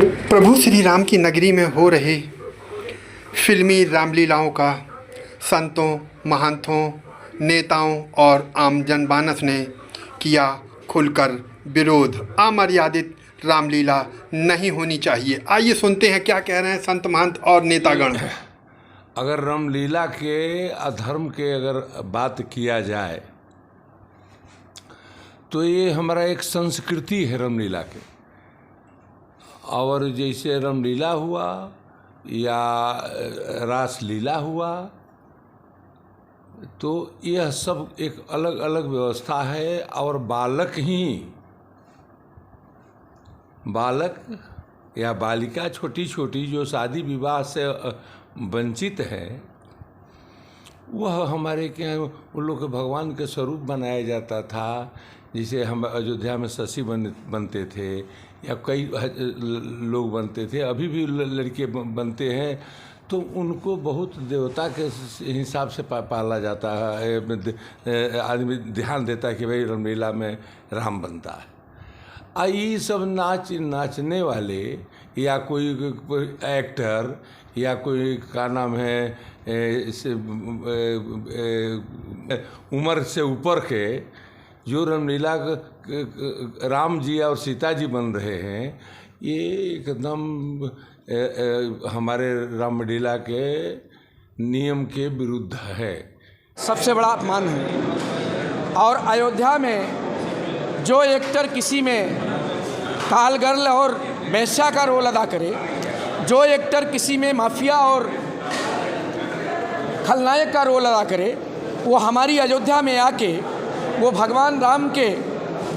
प्रभु श्री राम की नगरी में हो रहे फिल्मी रामलीलाओं का संतों, महंतों, नेताओं और आम जनमानस ने किया खुलकर विरोध। अमर्यादित रामलीला नहीं होनी चाहिए। आइए सुनते हैं क्या कह रहे हैं संत, महंत और नेतागण। अगर रामलीला के अधर्म के अगर बात किया जाए तो ये हमारा एक संस्कृति है रामलीला के। और जैसे रामलीला हुआ या रासलीला हुआ तो यह सब एक अलग अलग व्यवस्था है। और बालक या बालिका छोटी छोटी जो शादी विवाह से वंचित है, वह हमारे के यहाँ उन लोग के भगवान के स्वरूप बनाया जाता था। जिसे हम अयोध्या में शशि बनते थे या कई लोग बनते थे, अभी भी लड़के बनते हैं, तो उनको बहुत देवता के हिसाब से पाला जाता है। आदमी ध्यान देता है कि भाई रामलीला में राम बनता है। ये सब नाचने वाले या कोई एक्टर या कोई का नाम है उम्र से ऊपर के जो रामलीला राम जी और सीता जी बन रहे हैं, ये एकदम हमारे रामलीला के नियम के विरुद्ध है। सबसे बड़ा अपमान है। और अयोध्या में जो एक्टर किसी में कालगर्ल और वेश्या का रोल अदा करे, जो एक्टर किसी में माफिया और खलनायक का रोल अदा करे, वो हमारी अयोध्या में आके वो भगवान राम के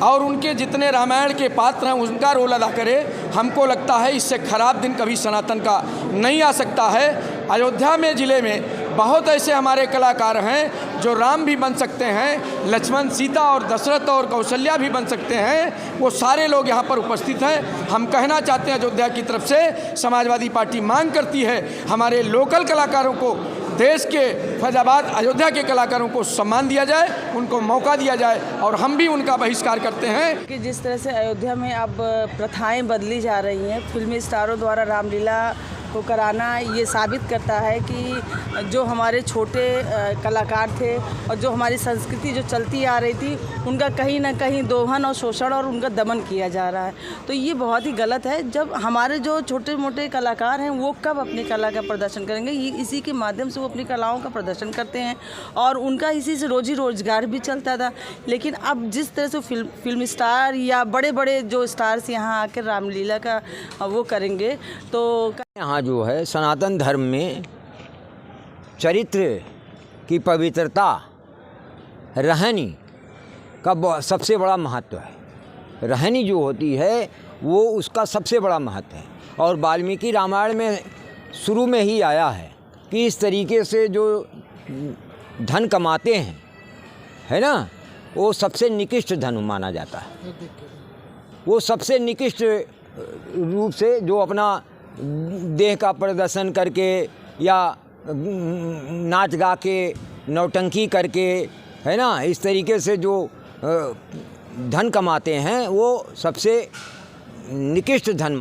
और उनके जितने रामायण के पात्र हैं उनका रोल अदा करे, हमको लगता है इससे खराब दिन कभी सनातन का नहीं आ सकता है। अयोध्या में ज़िले में बहुत ऐसे हमारे कलाकार हैं जो राम भी बन सकते हैं, लक्ष्मण, सीता और दशरथ और कौशल्या भी बन सकते हैं। वो सारे लोग यहाँ पर उपस्थित हैं। हम कहना चाहते हैं अयोध्या की तरफ से समाजवादी पार्टी मांग करती है हमारे लोकल कलाकारों को, देश के फैजाबाद अयोध्या के कलाकारों को सम्मान दिया जाए, उनको मौका दिया जाए और हम भी उनका बहिष्कार करते हैं। कि जिस तरह से अयोध्या में अब प्रथाएं बदली जा रही हैं, फिल्मी स्टारों द्वारा रामलीला को कराना ये साबित करता है कि जो हमारे छोटे कलाकार थे और जो हमारी संस्कृति जो चलती आ रही थी, उनका कहीं ना कहीं दोहन और शोषण और उनका दमन किया जा रहा है। तो ये बहुत ही गलत है। जब हमारे जो छोटे मोटे कलाकार हैं वो कब अपनी कला का प्रदर्शन करेंगे? ये इसी के माध्यम से वो अपनी कलाओं का प्रदर्शन करते हैं और उनका इसी से रोजी रोजगार भी चलता था। लेकिन अब जिस तरह से फिल्म स्टार या बड़े बड़े जो स्टार्स यहाँ आकर रामलीला का वो करेंगे, तो यहाँ जो है सनातन धर्म में चरित्र की पवित्रता, रहनी का सबसे बड़ा महत्व है। रहनी जो होती है वो उसका सबसे बड़ा महत्व है। और वाल्मीकि रामायण में शुरू में ही आया है कि इस तरीके से जो धन कमाते हैं, है ना, वो सबसे निकृष्ट धन माना जाता है। वो सबसे निकृष्ट रूप से जो अपना देह का प्रदर्शन करके या नाच गा के नौटंकी करके, है ना, इस तरीके से जो धन कमाते हैं वो सबसे निकृष्ट धन